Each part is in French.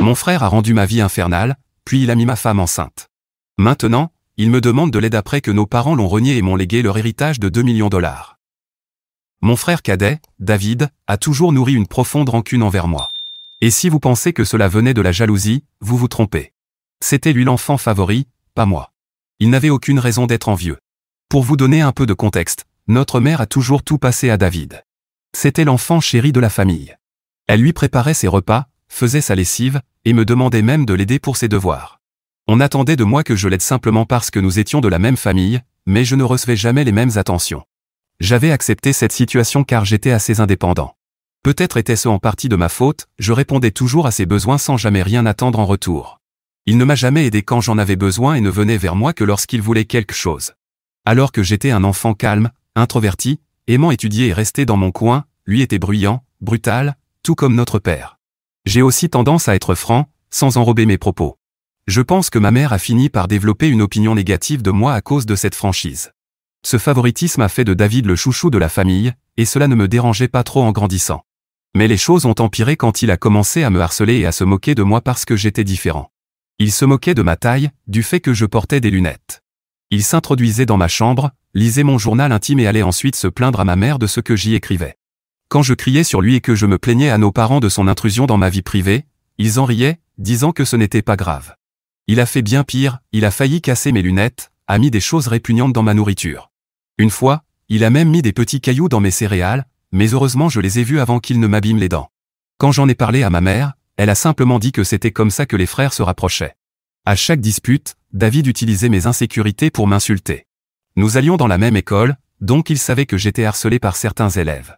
Mon frère a rendu ma vie infernale, puis il a mis ma femme enceinte. Maintenant, il me demande de l'aide après que nos parents l'ont renié et m'ont légué leur héritage de 2 millions de dollars. Mon frère cadet, David, a toujours nourri une profonde rancune envers moi. Et si vous pensez que cela venait de la jalousie, vous vous trompez. C'était lui l'enfant favori, pas moi. Il n'avait aucune raison d'être envieux. Pour vous donner un peu de contexte, notre mère a toujours tout passé à David. C'était l'enfant chéri de la famille. Elle lui préparait ses repas, faisait sa lessive, et me demandait même de l'aider pour ses devoirs. On attendait de moi que je l'aide simplement parce que nous étions de la même famille, mais je ne recevais jamais les mêmes attentions. J'avais accepté cette situation car j'étais assez indépendant. Peut-être était-ce en partie de ma faute, je répondais toujours à ses besoins sans jamais rien attendre en retour. Il ne m'a jamais aidé quand j'en avais besoin et ne venait vers moi que lorsqu'il voulait quelque chose. Alors que j'étais un enfant calme, introverti, aimant étudier et rester dans mon coin, lui était bruyant, brutal, tout comme notre père. J'ai aussi tendance à être franc, sans enrober mes propos. Je pense que ma mère a fini par développer une opinion négative de moi à cause de cette franchise. Ce favoritisme a fait de David le chouchou de la famille, et cela ne me dérangeait pas trop en grandissant. Mais les choses ont empiré quand il a commencé à me harceler et à se moquer de moi parce que j'étais différent. Il se moquait de ma taille, du fait que je portais des lunettes. Il s'introduisait dans ma chambre, lisait mon journal intime et allait ensuite se plaindre à ma mère de ce que j'y écrivais. Quand je criais sur lui et que je me plaignais à nos parents de son intrusion dans ma vie privée, ils en riaient, disant que ce n'était pas grave. Il a fait bien pire, il a failli casser mes lunettes, a mis des choses répugnantes dans ma nourriture. Une fois, il a même mis des petits cailloux dans mes céréales, mais heureusement je les ai vus avant qu'il ne m'abîme les dents. Quand j'en ai parlé à ma mère, elle a simplement dit que c'était comme ça que les frères se rapprochaient. À chaque dispute, David utilisait mes insécurités pour m'insulter. Nous allions dans la même école, donc il savait que j'étais harcelé par certains élèves.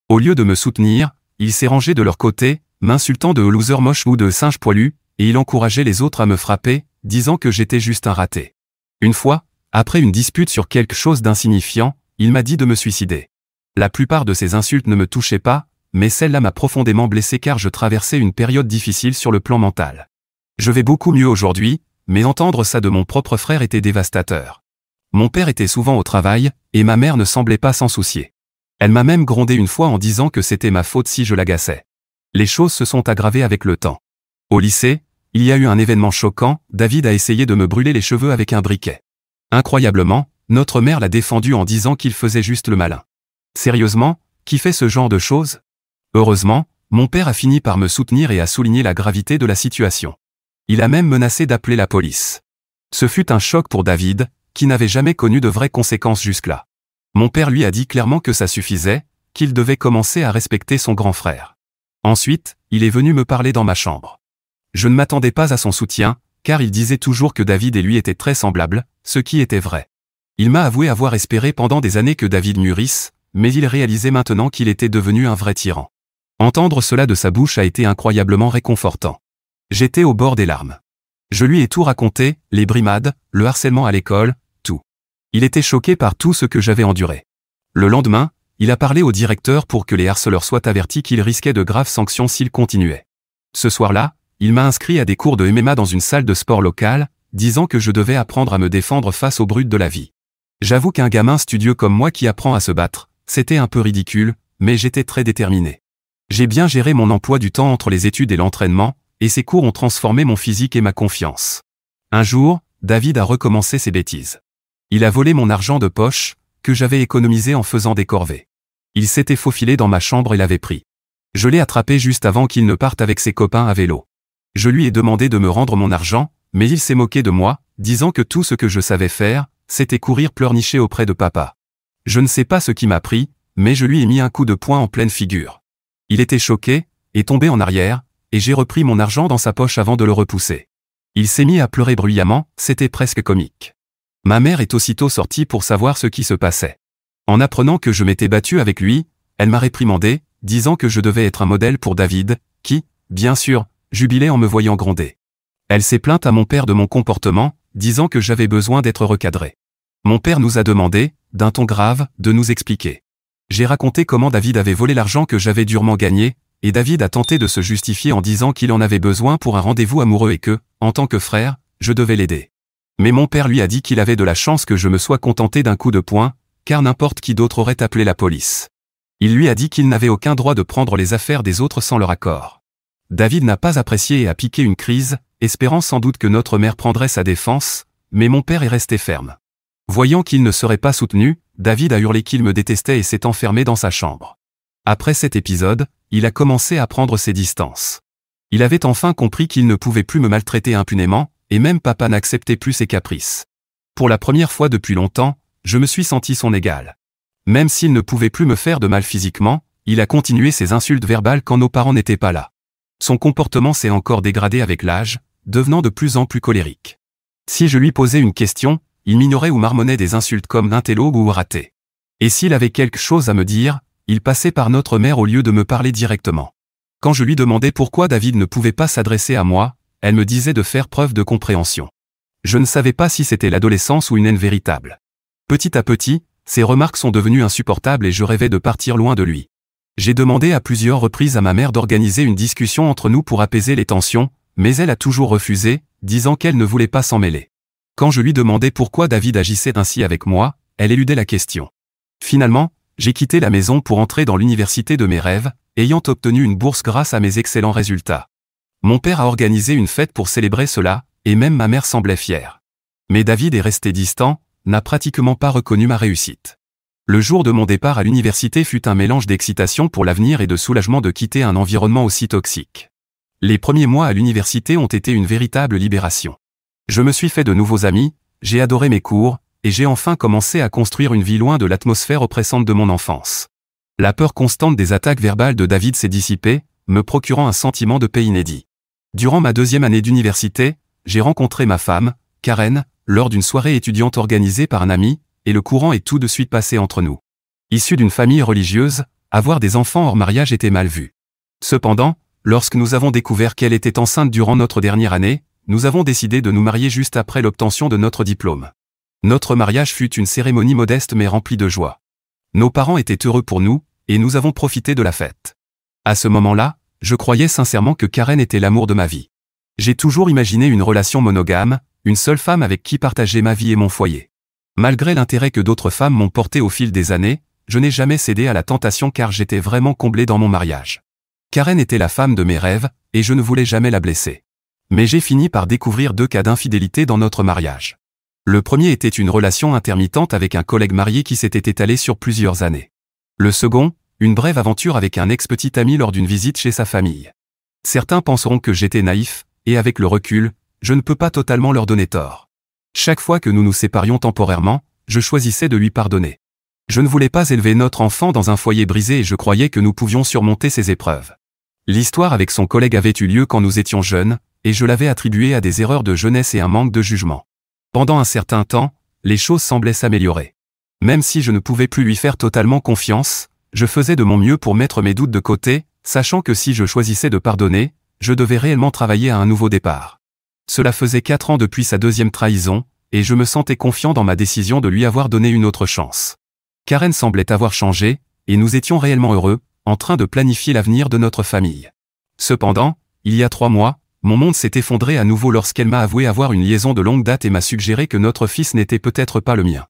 Au lieu de me soutenir, il s'est rangé de leur côté, m'insultant de loser moche ou de singe poilu, et il encourageait les autres à me frapper, disant que j'étais juste un raté. Une fois, après une dispute sur quelque chose d'insignifiant, il m'a dit de me suicider. La plupart de ces insultes ne me touchaient pas, mais celle-là m'a profondément blessé car je traversais une période difficile sur le plan mental. Je vais beaucoup mieux aujourd'hui, mais entendre ça de mon propre frère était dévastateur. Mon père était souvent au travail, et ma mère ne semblait pas s'en soucier. Elle m'a même grondé une fois en disant que c'était ma faute si je l'agaçais. Les choses se sont aggravées avec le temps. Au lycée, il y a eu un événement choquant, David a essayé de me brûler les cheveux avec un briquet. Incroyablement, notre mère l'a défendu en disant qu'il faisait juste le malin. Sérieusement, qui fait ce genre de choses? Heureusement, mon père a fini par me soutenir et a souligné la gravité de la situation. Il a même menacé d'appeler la police. Ce fut un choc pour David, qui n'avait jamais connu de vraies conséquences jusque-là. Mon père lui a dit clairement que ça suffisait, qu'il devait commencer à respecter son grand frère. Ensuite, il est venu me parler dans ma chambre. Je ne m'attendais pas à son soutien, car il disait toujours que David et lui étaient très semblables, ce qui était vrai. Il m'a avoué avoir espéré pendant des années que David mûrisse, mais il réalisait maintenant qu'il était devenu un vrai tyran. Entendre cela de sa bouche a été incroyablement réconfortant. J'étais au bord des larmes. Je lui ai tout raconté, les brimades, le harcèlement à l'école, tout. Il était choqué par tout ce que j'avais enduré. Le lendemain, il a parlé au directeur pour que les harceleurs soient avertis qu'ils risquaient de graves sanctions s'ils continuaient. Ce soir-là, il m'a inscrit à des cours de MMA dans une salle de sport locale, disant que je devais apprendre à me défendre face aux brutes de la vie. J'avoue qu'un gamin studieux comme moi qui apprend à se battre, c'était un peu ridicule, mais j'étais très déterminé. J'ai bien géré mon emploi du temps entre les études et l'entraînement, et ces cours ont transformé mon physique et ma confiance. Un jour, David a recommencé ses bêtises. Il a volé mon argent de poche, que j'avais économisé en faisant des corvées. Il s'était faufilé dans ma chambre et l'avait pris. Je l'ai attrapé juste avant qu'il ne parte avec ses copains à vélo. Je lui ai demandé de me rendre mon argent, mais il s'est moqué de moi, disant que tout ce que je savais faire, c'était courir pleurnicher auprès de papa. Je ne sais pas ce qui m'a pris, mais je lui ai mis un coup de poing en pleine figure. Il était choqué, est tombé en arrière, et j'ai repris mon argent dans sa poche avant de le repousser. Il s'est mis à pleurer bruyamment, c'était presque comique. Ma mère est aussitôt sortie pour savoir ce qui se passait. En apprenant que je m'étais battu avec lui, elle m'a réprimandé, disant que je devais être un modèle pour David, qui, bien sûr, jubilait en me voyant gronder. Elle s'est plainte à mon père de mon comportement, disant que j'avais besoin d'être recadré. Mon père nous a demandé, d'un ton grave, de nous expliquer. J'ai raconté comment David avait volé l'argent que j'avais durement gagné, et David a tenté de se justifier en disant qu'il en avait besoin pour un rendez-vous amoureux et que, en tant que frère, je devais l'aider. Mais mon père lui a dit qu'il avait de la chance que je me sois contenté d'un coup de poing, car n'importe qui d'autre aurait appelé la police. Il lui a dit qu'il n'avait aucun droit de prendre les affaires des autres sans leur accord. David n'a pas apprécié et a piqué une crise, espérant sans doute que notre mère prendrait sa défense, mais mon père est resté ferme. Voyant qu'il ne serait pas soutenu, David a hurlé qu'il me détestait et s'est enfermé dans sa chambre. Après cet épisode, il a commencé à prendre ses distances. Il avait enfin compris qu'il ne pouvait plus me maltraiter impunément, et même papa n'acceptait plus ses caprices. Pour la première fois depuis longtemps, je me suis senti son égal. Même s'il ne pouvait plus me faire de mal physiquement, il a continué ses insultes verbales quand nos parents n'étaient pas là. Son comportement s'est encore dégradé avec l'âge, devenant de plus en plus colérique. Si je lui posais une question, il m'ignorait ou marmonnait des insultes comme d'intello ou raté. Et s'il avait quelque chose à me dire, il passait par notre mère au lieu de me parler directement. Quand je lui demandais pourquoi David ne pouvait pas s'adresser à moi, elle me disait de faire preuve de compréhension. Je ne savais pas si c'était l'adolescence ou une haine véritable. Petit à petit, ses remarques sont devenues insupportables et je rêvais de partir loin de lui. J'ai demandé à plusieurs reprises à ma mère d'organiser une discussion entre nous pour apaiser les tensions, mais elle a toujours refusé, disant qu'elle ne voulait pas s'en mêler. Quand je lui demandais pourquoi David agissait ainsi avec moi, elle éludait la question. Finalement, j'ai quitté la maison pour entrer dans l'université de mes rêves, ayant obtenu une bourse grâce à mes excellents résultats. Mon père a organisé une fête pour célébrer cela, et même ma mère semblait fière. Mais David est resté distant, n'a pratiquement pas reconnu ma réussite. Le jour de mon départ à l'université fut un mélange d'excitation pour l'avenir et de soulagement de quitter un environnement aussi toxique. Les premiers mois à l'université ont été une véritable libération. Je me suis fait de nouveaux amis, j'ai adoré mes cours, et j'ai enfin commencé à construire une vie loin de l'atmosphère oppressante de mon enfance. La peur constante des attaques verbales de David s'est dissipée, me procurant un sentiment de paix inédit. Durant ma deuxième année d'université, j'ai rencontré ma femme, Karen, lors d'une soirée étudiante organisée par un ami, et le courant est tout de suite passé entre nous. Issu d'une famille religieuse, avoir des enfants hors mariage était mal vu. Cependant, lorsque nous avons découvert qu'elle était enceinte durant notre dernière année, nous avons décidé de nous marier juste après l'obtention de notre diplôme. Notre mariage fut une cérémonie modeste mais remplie de joie. Nos parents étaient heureux pour nous, et nous avons profité de la fête. À ce moment-là, je croyais sincèrement que Karen était l'amour de ma vie. J'ai toujours imaginé une relation monogame, une seule femme avec qui partager ma vie et mon foyer. Malgré l'intérêt que d'autres femmes m'ont porté au fil des années, je n'ai jamais cédé à la tentation car j'étais vraiment comblé dans mon mariage. Karen était la femme de mes rêves, et je ne voulais jamais la blesser. Mais j'ai fini par découvrir 2 cas d'infidélité dans notre mariage. Le premier était une relation intermittente avec un collègue marié qui s'était étalée sur plusieurs années. Le second, une brève aventure avec un ex-petit ami lors d'une visite chez sa famille. Certains penseront que j'étais naïf, et avec le recul, je ne peux pas totalement leur donner tort. Chaque fois que nous nous séparions temporairement, je choisissais de lui pardonner. Je ne voulais pas élever notre enfant dans un foyer brisé et je croyais que nous pouvions surmonter ces épreuves. L'histoire avec son collègue avait eu lieu quand nous étions jeunes, et je l'avais attribué à des erreurs de jeunesse et un manque de jugement. Pendant un certain temps, les choses semblaient s'améliorer. Même si je ne pouvais plus lui faire totalement confiance, je faisais de mon mieux pour mettre mes doutes de côté, sachant que si je choisissais de pardonner, je devais réellement travailler à un nouveau départ. Cela faisait 4 ans depuis sa deuxième trahison, et je me sentais confiant dans ma décision de lui avoir donné une autre chance. Karen semblait avoir changé, et nous étions réellement heureux, en train de planifier l'avenir de notre famille. Cependant, il y a 3 mois, mon monde s'est effondré à nouveau lorsqu'elle m'a avoué avoir une liaison de longue date et m'a suggéré que notre fils n'était peut-être pas le mien.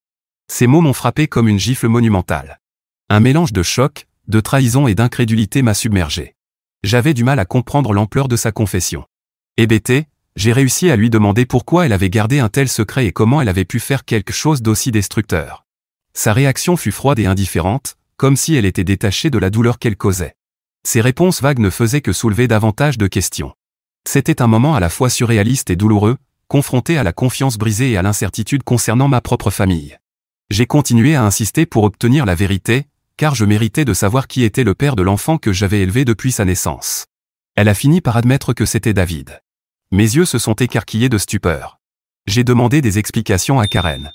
Ces mots m'ont frappé comme une gifle monumentale. Un mélange de choc, de trahison et d'incrédulité m'a submergé. J'avais du mal à comprendre l'ampleur de sa confession. Hébété, j'ai réussi à lui demander pourquoi elle avait gardé un tel secret et comment elle avait pu faire quelque chose d'aussi destructeur. Sa réaction fut froide et indifférente, comme si elle était détachée de la douleur qu'elle causait. Ses réponses vagues ne faisaient que soulever davantage de questions. C'était un moment à la fois surréaliste et douloureux, confronté à la confiance brisée et à l'incertitude concernant ma propre famille. J'ai continué à insister pour obtenir la vérité, car je méritais de savoir qui était le père de l'enfant que j'avais élevé depuis sa naissance. Elle a fini par admettre que c'était David. Mes yeux se sont écarquillés de stupeur. J'ai demandé des explications à Karen.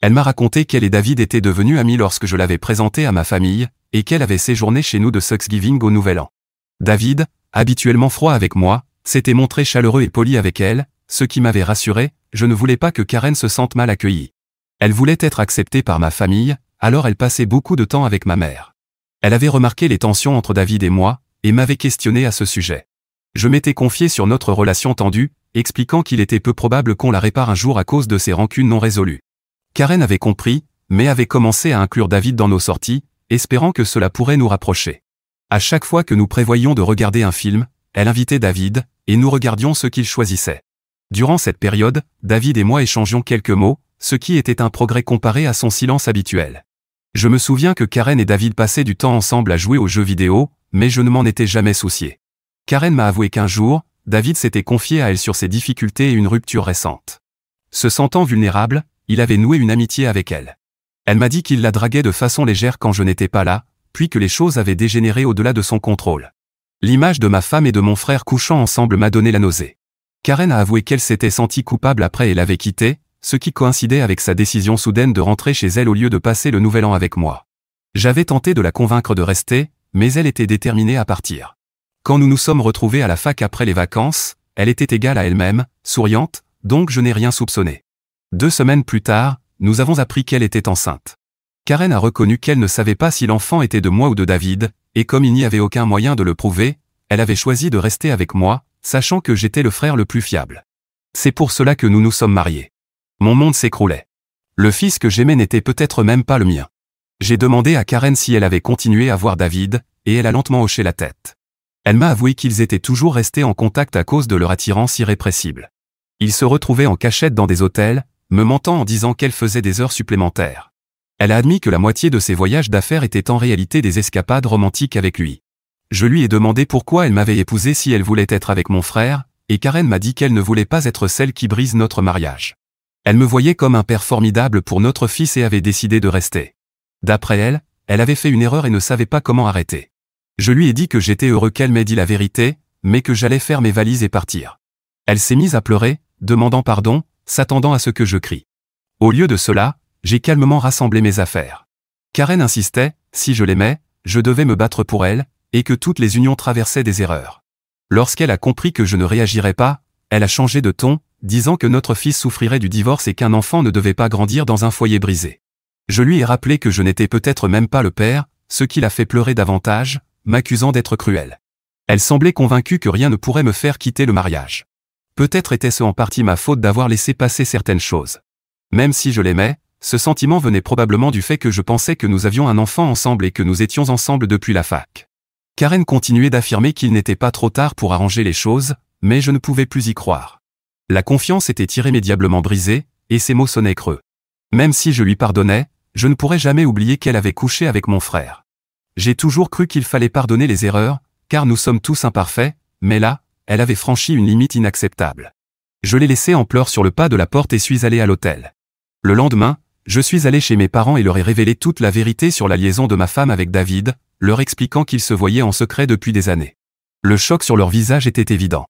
Elle m'a raconté qu'elle et David étaient devenus amis lorsque je l'avais présenté à ma famille, et qu'elle avait séjourné chez nous de Thanksgiving au Nouvel An. David, habituellement froid avec moi, s'était montré chaleureux et poli avec elle, ce qui m'avait rassuré, je ne voulais pas que Karen se sente mal accueillie. Elle voulait être acceptée par ma famille, alors elle passait beaucoup de temps avec ma mère. Elle avait remarqué les tensions entre David et moi, et m'avait questionné à ce sujet. Je m'étais confié sur notre relation tendue, expliquant qu'il était peu probable qu'on la répare un jour à cause de ses rancunes non résolues. Karen avait compris, mais avait commencé à inclure David dans nos sorties, espérant que cela pourrait nous rapprocher. À chaque fois que nous prévoyions de regarder un film, elle invitait David, et nous regardions ce qu'il choisissait. Durant cette période, David et moi échangions quelques mots, ce qui était un progrès comparé à son silence habituel. Je me souviens que Karen et David passaient du temps ensemble à jouer aux jeux vidéo, mais je ne m'en étais jamais soucié. Karen m'a avoué qu'un jour, David s'était confié à elle sur ses difficultés et une rupture récente. Se sentant vulnérable, il avait noué une amitié avec elle. Elle m'a dit qu'il la draguait de façon légère quand je n'étais pas là, puis que les choses avaient dégénéré au-delà de son contrôle. L'image de ma femme et de mon frère couchant ensemble m'a donné la nausée. Karen a avoué qu'elle s'était sentie coupable après et l'avait quitté, ce qui coïncidait avec sa décision soudaine de rentrer chez elle au lieu de passer le nouvel an avec moi. J'avais tenté de la convaincre de rester, mais elle était déterminée à partir. Quand nous nous sommes retrouvés à la fac après les vacances, elle était égale à elle-même, souriante, donc je n'ai rien soupçonné. 2 semaines plus tard, nous avons appris qu'elle était enceinte. Karen a reconnu qu'elle ne savait pas si l'enfant était de moi ou de David, et comme il n'y avait aucun moyen de le prouver, elle avait choisi de rester avec moi, sachant que j'étais le frère le plus fiable. C'est pour cela que nous nous sommes mariés. Mon monde s'écroulait. Le fils que j'aimais n'était peut-être même pas le mien. J'ai demandé à Karen si elle avait continué à voir David, et elle a lentement hoché la tête. Elle m'a avoué qu'ils étaient toujours restés en contact à cause de leur attirance irrépressible. Ils se retrouvaient en cachette dans des hôtels, me mentant en disant qu'elle faisait des heures supplémentaires. Elle a admis que la moitié de ses voyages d'affaires étaient en réalité des escapades romantiques avec lui. Je lui ai demandé pourquoi elle m'avait épousé si elle voulait être avec mon frère, et Karen m'a dit qu'elle ne voulait pas être celle qui brise notre mariage. Elle me voyait comme un père formidable pour notre fils et avait décidé de rester. D'après elle, elle avait fait une erreur et ne savait pas comment arrêter. Je lui ai dit que j'étais heureux qu'elle m'ait dit la vérité, mais que j'allais faire mes valises et partir. Elle s'est mise à pleurer, demandant pardon, s'attendant à ce que je crie. Au lieu de cela, j'ai calmement rassemblé mes affaires. Karen insistait, si je l'aimais, je devais me battre pour elle, et que toutes les unions traversaient des erreurs. Lorsqu'elle a compris que je ne réagirais pas, elle a changé de ton, disant que notre fils souffrirait du divorce et qu'un enfant ne devait pas grandir dans un foyer brisé. Je lui ai rappelé que je n'étais peut-être même pas le père, ce qui l'a fait pleurer davantage, m'accusant d'être cruel. Elle semblait convaincue que rien ne pourrait me faire quitter le mariage. Peut-être était-ce en partie ma faute d'avoir laissé passer certaines choses. Même si je l'aimais, ce sentiment venait probablement du fait que je pensais que nous avions un enfant ensemble et que nous étions ensemble depuis la fac. Karen continuait d'affirmer qu'il n'était pas trop tard pour arranger les choses, mais je ne pouvais plus y croire. La confiance était irrémédiablement brisée, et ses mots sonnaient creux. Même si je lui pardonnais, je ne pourrais jamais oublier qu'elle avait couché avec mon frère. J'ai toujours cru qu'il fallait pardonner les erreurs, car nous sommes tous imparfaits, mais là, elle avait franchi une limite inacceptable. Je l'ai laissée en pleurs sur le pas de la porte et suis allé à l'hôtel. Le lendemain, je suis allé chez mes parents et leur ai révélé toute la vérité sur la liaison de ma femme avec David, leur expliquant qu'ils se voyaient en secret depuis des années. Le choc sur leur visage était évident.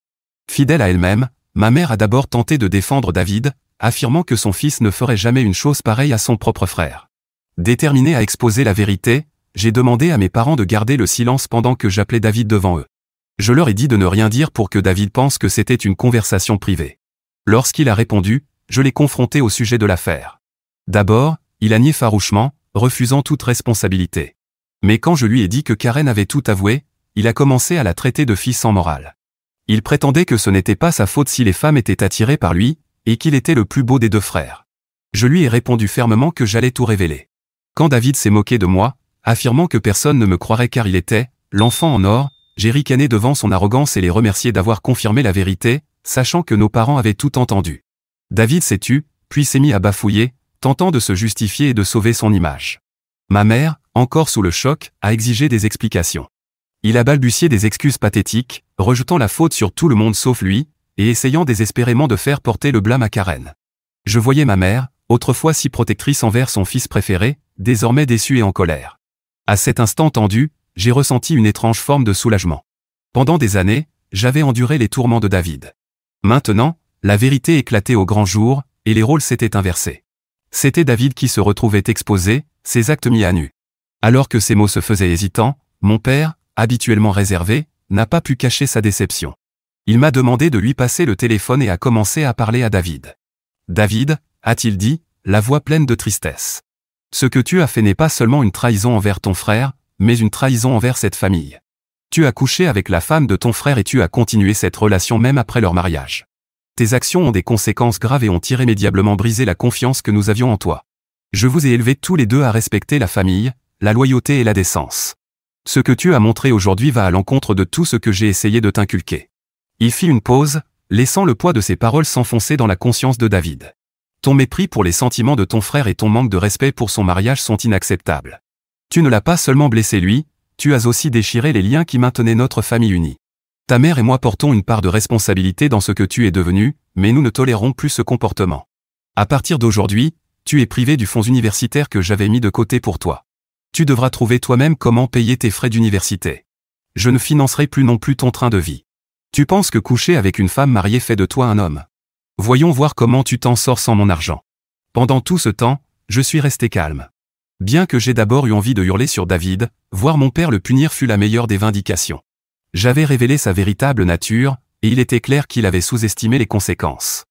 Fidèle à elle-même, ma mère a d'abord tenté de défendre David, affirmant que son fils ne ferait jamais une chose pareille à son propre frère. Déterminé à exposer la vérité, j'ai demandé à mes parents de garder le silence pendant que j'appelais David devant eux. Je leur ai dit de ne rien dire pour que David pense que c'était une conversation privée. Lorsqu'il a répondu, je l'ai confronté au sujet de l'affaire. D'abord, il a nié farouchement, refusant toute responsabilité. Mais quand je lui ai dit que Karen avait tout avoué, il a commencé à la traiter de fille sans morale. Il prétendait que ce n'était pas sa faute si les femmes étaient attirées par lui, et qu'il était le plus beau des 2 frères. Je lui ai répondu fermement que j'allais tout révéler. Quand David s'est moqué de moi, affirmant que personne ne me croirait car il était l'enfant en or, j'ai ricané devant son arrogance et les remercié d'avoir confirmé la vérité, sachant que nos parents avaient tout entendu. David s'est tu, puis s'est mis à bafouiller, tentant de se justifier et de sauver son image. Ma mère, encore sous le choc, a exigé des explications. Il a balbutié des excuses pathétiques, rejetant la faute sur tout le monde sauf lui, et essayant désespérément de faire porter le blâme à Karen. Je voyais ma mère, autrefois si protectrice envers son fils préféré, désormais déçue et en colère. À cet instant tendu, j'ai ressenti une étrange forme de soulagement. Pendant des années, j'avais enduré les tourments de David. Maintenant, la vérité éclatait au grand jour, et les rôles s'étaient inversés. C'était David qui se retrouvait exposé, ses actes mis à nu. Alors que ses mots se faisaient hésitants, mon père, habituellement réservé, n'a pas pu cacher sa déception. Il m'a demandé de lui passer le téléphone et a commencé à parler à David. « David, a-t-il dit, la voix pleine de tristesse. Ce que tu as fait n'est pas seulement une trahison envers ton frère, mais une trahison envers cette famille. Tu as couché avec la femme de ton frère et tu as continué cette relation même après leur mariage. Tes actions ont des conséquences graves et ont irrémédiablement brisé la confiance que nous avions en toi. Je vous ai élevés tous les 2 à respecter la famille, la loyauté et la décence. Ce que tu as montré aujourd'hui va à l'encontre de tout ce que j'ai essayé de t'inculquer. Il fit une pause, laissant le poids de ses paroles s'enfoncer dans la conscience de David. Ton mépris pour les sentiments de ton frère et ton manque de respect pour son mariage sont inacceptables. Tu ne l'as pas seulement blessé lui, tu as aussi déchiré les liens qui maintenaient notre famille unie. Ta mère et moi portons une part de responsabilité dans ce que tu es devenu, mais nous ne tolérons plus ce comportement. À partir d'aujourd'hui, tu es privé du fonds universitaire que j'avais mis de côté pour toi. Tu devras trouver toi-même comment payer tes frais d'université. Je ne financerai plus non plus ton train de vie. Tu penses que coucher avec une femme mariée fait de toi un homme? Voyons voir comment tu t'en sors sans mon argent. Pendant tout ce temps, je suis resté calme. Bien que j'ai d'abord eu envie de hurler sur David, voir mon père le punir fut la meilleure des vindications. J'avais révélé sa véritable nature, et il était clair qu'il avait sous-estimé les conséquences.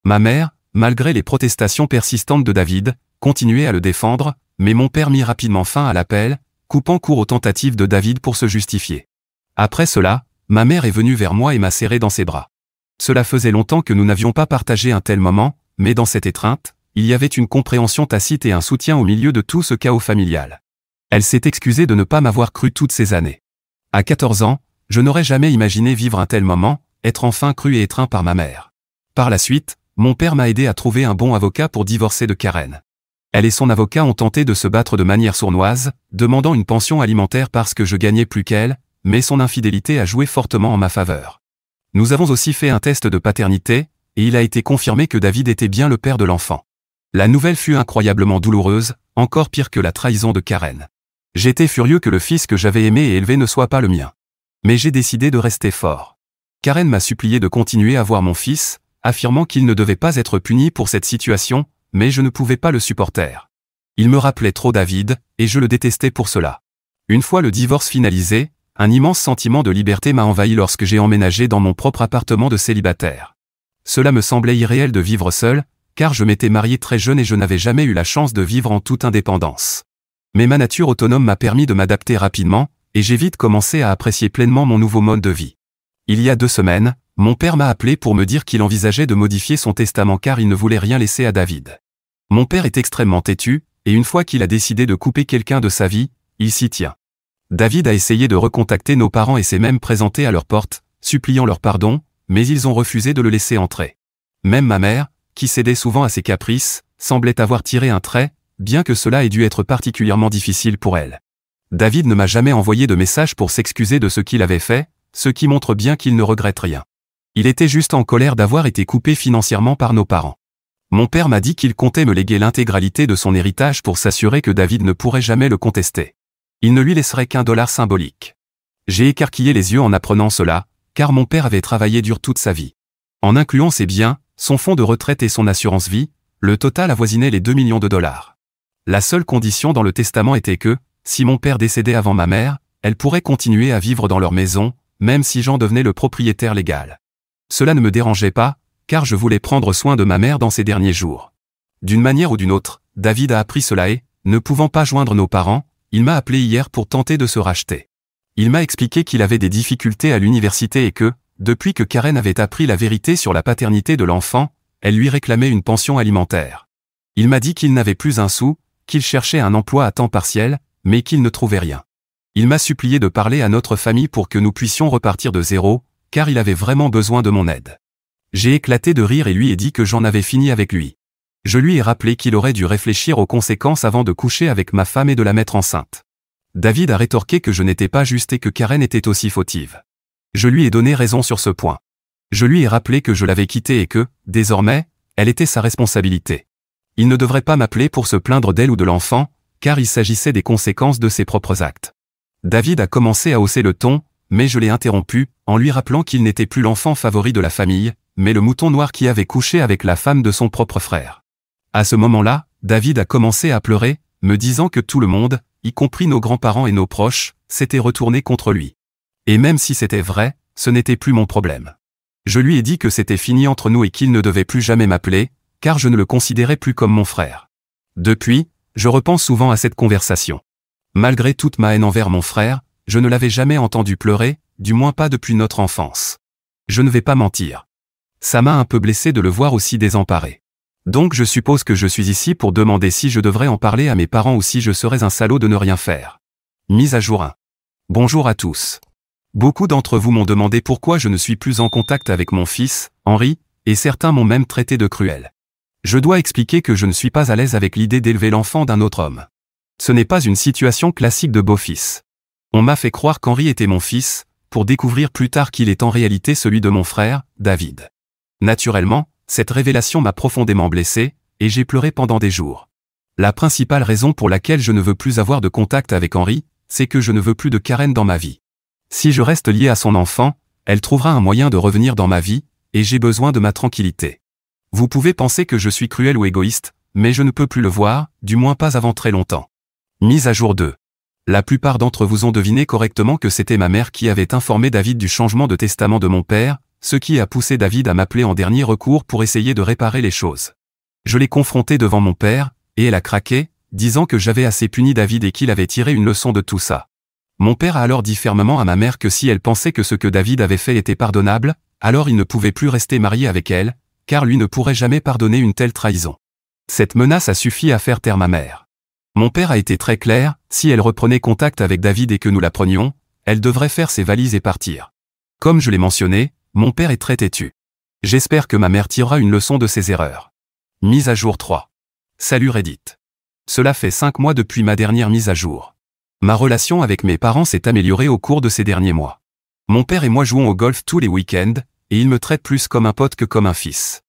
Ma mère, malgré les protestations persistantes de David, continuait à le défendre, mais mon père mit rapidement fin à l'appel, coupant court aux tentatives de David pour se justifier. Après cela, ma mère est venue vers moi et m'a serré dans ses bras. Cela faisait longtemps que nous n'avions pas partagé un tel moment, mais dans cette étreinte, il y avait une compréhension tacite et un soutien au milieu de tout ce chaos familial. Elle s'est excusée de ne pas m'avoir cru toutes ces années. À 14 ans, je n'aurais jamais imaginé vivre un tel moment, être enfin cru et étreint par ma mère. Par la suite, mon père m'a aidé à trouver un bon avocat pour divorcer de Karen. Elle et son avocat ont tenté de se battre de manière sournoise, demandant une pension alimentaire parce que je gagnais plus qu'elle, mais son infidélité a joué fortement en ma faveur. Nous avons aussi fait un test de paternité, et il a été confirmé que David était bien le père de l'enfant. La nouvelle fut incroyablement douloureuse, encore pire que la trahison de Karen. J'étais furieux que le fils que j'avais aimé et élevé ne soit pas le mien. Mais j'ai décidé de rester fort. Karen m'a supplié de continuer à voir mon fils, affirmant qu'il ne devait pas être puni pour cette situation, mais je ne pouvais pas le supporter. Il me rappelait trop David, et je le détestais pour cela. Une fois le divorce finalisé, un immense sentiment de liberté m'a envahi lorsque j'ai emménagé dans mon propre appartement de célibataire. Cela me semblait irréel de vivre seul, car je m'étais marié très jeune et je n'avais jamais eu la chance de vivre en toute indépendance. Mais ma nature autonome m'a permis de m'adapter rapidement, et j'ai vite commencé à apprécier pleinement mon nouveau mode de vie. Il y a 2 semaines, mon père m'a appelé pour me dire qu'il envisageait de modifier son testament car il ne voulait rien laisser à David. Mon père est extrêmement têtu, et une fois qu'il a décidé de couper quelqu'un de sa vie, il s'y tient. David a essayé de recontacter nos parents et s'est même présenté à leur porte, suppliant leur pardon, mais ils ont refusé de le laisser entrer. Même ma mère, qui cédait souvent à ses caprices, semblait avoir tiré un trait, bien que cela ait dû être particulièrement difficile pour elle. David ne m'a jamais envoyé de message pour s'excuser de ce qu'il avait fait, ce qui montre bien qu'il ne regrette rien. Il était juste en colère d'avoir été coupé financièrement par nos parents. Mon père m'a dit qu'il comptait me léguer l'intégralité de son héritage pour s'assurer que David ne pourrait jamais le contester. Il ne lui laisserait qu'1 dollar symbolique. J'ai écarquillé les yeux en apprenant cela, car mon père avait travaillé dur toute sa vie. En incluant ses biens, son fonds de retraite et son assurance vie, le total avoisinait les 2 millions de dollars. La seule condition dans le testament était que, si mon père décédait avant ma mère, elle pourrait continuer à vivre dans leur maison, même si Jean devenait le propriétaire légal. Cela ne me dérangeait pas, car je voulais prendre soin de ma mère dans ses derniers jours. D'une manière ou d'une autre, David a appris cela et, ne pouvant pas joindre nos parents, il m'a appelé hier pour tenter de se racheter. Il m'a expliqué qu'il avait des difficultés à l'université et que, depuis que Karen avait appris la vérité sur la paternité de l'enfant, elle lui réclamait une pension alimentaire. Il m'a dit qu'il n'avait plus un sou, qu'il cherchait un emploi à temps partiel, mais qu'il ne trouvait rien. Il m'a supplié de parler à notre famille pour que nous puissions repartir de zéro, car il avait vraiment besoin de mon aide. J'ai éclaté de rire et lui ai dit que j'en avais fini avec lui. Je lui ai rappelé qu'il aurait dû réfléchir aux conséquences avant de coucher avec ma femme et de la mettre enceinte. David a rétorqué que je n'étais pas juste et que Karen était aussi fautive. Je lui ai donné raison sur ce point. Je lui ai rappelé que je l'avais quittée et que, désormais, elle était sa responsabilité. Il ne devrait pas m'appeler pour se plaindre d'elle ou de l'enfant, car il s'agissait des conséquences de ses propres actes. David a commencé à hausser le ton, mais je l'ai interrompu, en lui rappelant qu'il n'était plus l'enfant favori de la famille, mais le mouton noir qui avait couché avec la femme de son propre frère. À ce moment-là, David a commencé à pleurer, me disant que tout le monde, y compris nos grands-parents et nos proches, s'était retourné contre lui. Et même si c'était vrai, ce n'était plus mon problème. Je lui ai dit que c'était fini entre nous et qu'il ne devait plus jamais m'appeler, car je ne le considérais plus comme mon frère. Depuis, je repense souvent à cette conversation. Malgré toute ma haine envers mon frère, je ne l'avais jamais entendu pleurer, du moins pas depuis notre enfance. Je ne vais pas mentir. Ça m'a un peu blessé de le voir aussi désemparé. Donc je suppose que je suis ici pour demander si je devrais en parler à mes parents ou si je serais un salaud de ne rien faire. Mise à jour 1. Bonjour à tous. Beaucoup d'entre vous m'ont demandé pourquoi je ne suis plus en contact avec mon fils, Henri, et certains m'ont même traité de cruel. Je dois expliquer que je ne suis pas à l'aise avec l'idée d'élever l'enfant d'un autre homme. Ce n'est pas une situation classique de beau-fils. On m'a fait croire qu'Henri était mon fils, pour découvrir plus tard qu'il est en réalité celui de mon frère, David. Naturellement, cette révélation m'a profondément blessé, et j'ai pleuré pendant des jours. La principale raison pour laquelle je ne veux plus avoir de contact avec Henri, c'est que je ne veux plus de Karen dans ma vie. Si je reste lié à son enfant, elle trouvera un moyen de revenir dans ma vie, et j'ai besoin de ma tranquillité. Vous pouvez penser que je suis cruel ou égoïste, mais je ne peux plus le voir, du moins pas avant très longtemps. Mise à jour 2. La plupart d'entre vous ont deviné correctement que c'était ma mère qui avait informé David du changement de testament de mon père, ce qui a poussé David à m'appeler en dernier recours pour essayer de réparer les choses. Je l'ai confronté devant mon père, et elle a craqué, disant que j'avais assez puni David et qu'il avait tiré une leçon de tout ça. Mon père a alors dit fermement à ma mère que si elle pensait que ce que David avait fait était pardonnable, alors il ne pouvait plus rester marié avec elle, car lui ne pourrait jamais pardonner une telle trahison. Cette menace a suffi à faire taire ma mère. Mon père a été très clair, si elle reprenait contact avec David et que nous la prenions, elle devrait faire ses valises et partir. Comme je l'ai mentionné, mon père est très têtu. J'espère que ma mère tirera une leçon de ses erreurs. Mise à jour 3. Salut Reddit. Cela fait 5 mois depuis ma dernière mise à jour. Ma relation avec mes parents s'est améliorée au cours de ces derniers mois. Mon père et moi jouons au golf tous les week-ends, et il me traite plus comme un pote que comme un fils.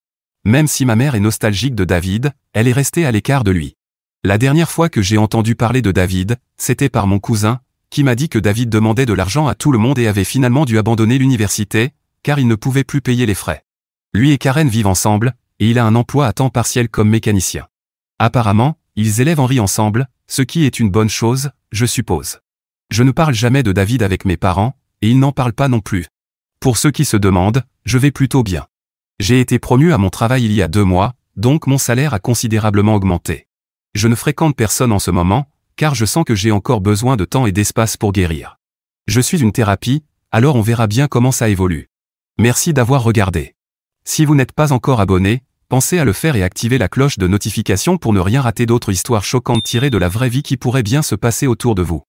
Même si ma mère est nostalgique de David, elle est restée à l'écart de lui. La dernière fois que j'ai entendu parler de David, c'était par mon cousin, qui m'a dit que David demandait de l'argent à tout le monde et avait finalement dû abandonner l'université, car il ne pouvait plus payer les frais. Lui et Karen vivent ensemble, et il a un emploi à temps partiel comme mécanicien. Apparemment, ils élèvent Henri ensemble, ce qui est une bonne chose, je suppose. Je ne parle jamais de David avec mes parents, et ils n'en parlent pas non plus. Pour ceux qui se demandent, je vais plutôt bien. J'ai été promu à mon travail il y a 2 mois, donc mon salaire a considérablement augmenté. Je ne fréquente personne en ce moment, car je sens que j'ai encore besoin de temps et d'espace pour guérir. Je suis une thérapie, alors on verra bien comment ça évolue. Merci d'avoir regardé. Si vous n'êtes pas encore abonné, pensez à le faire et activer la cloche de notification pour ne rien rater d'autres histoires choquantes tirées de la vraie vie qui pourraient bien se passer autour de vous.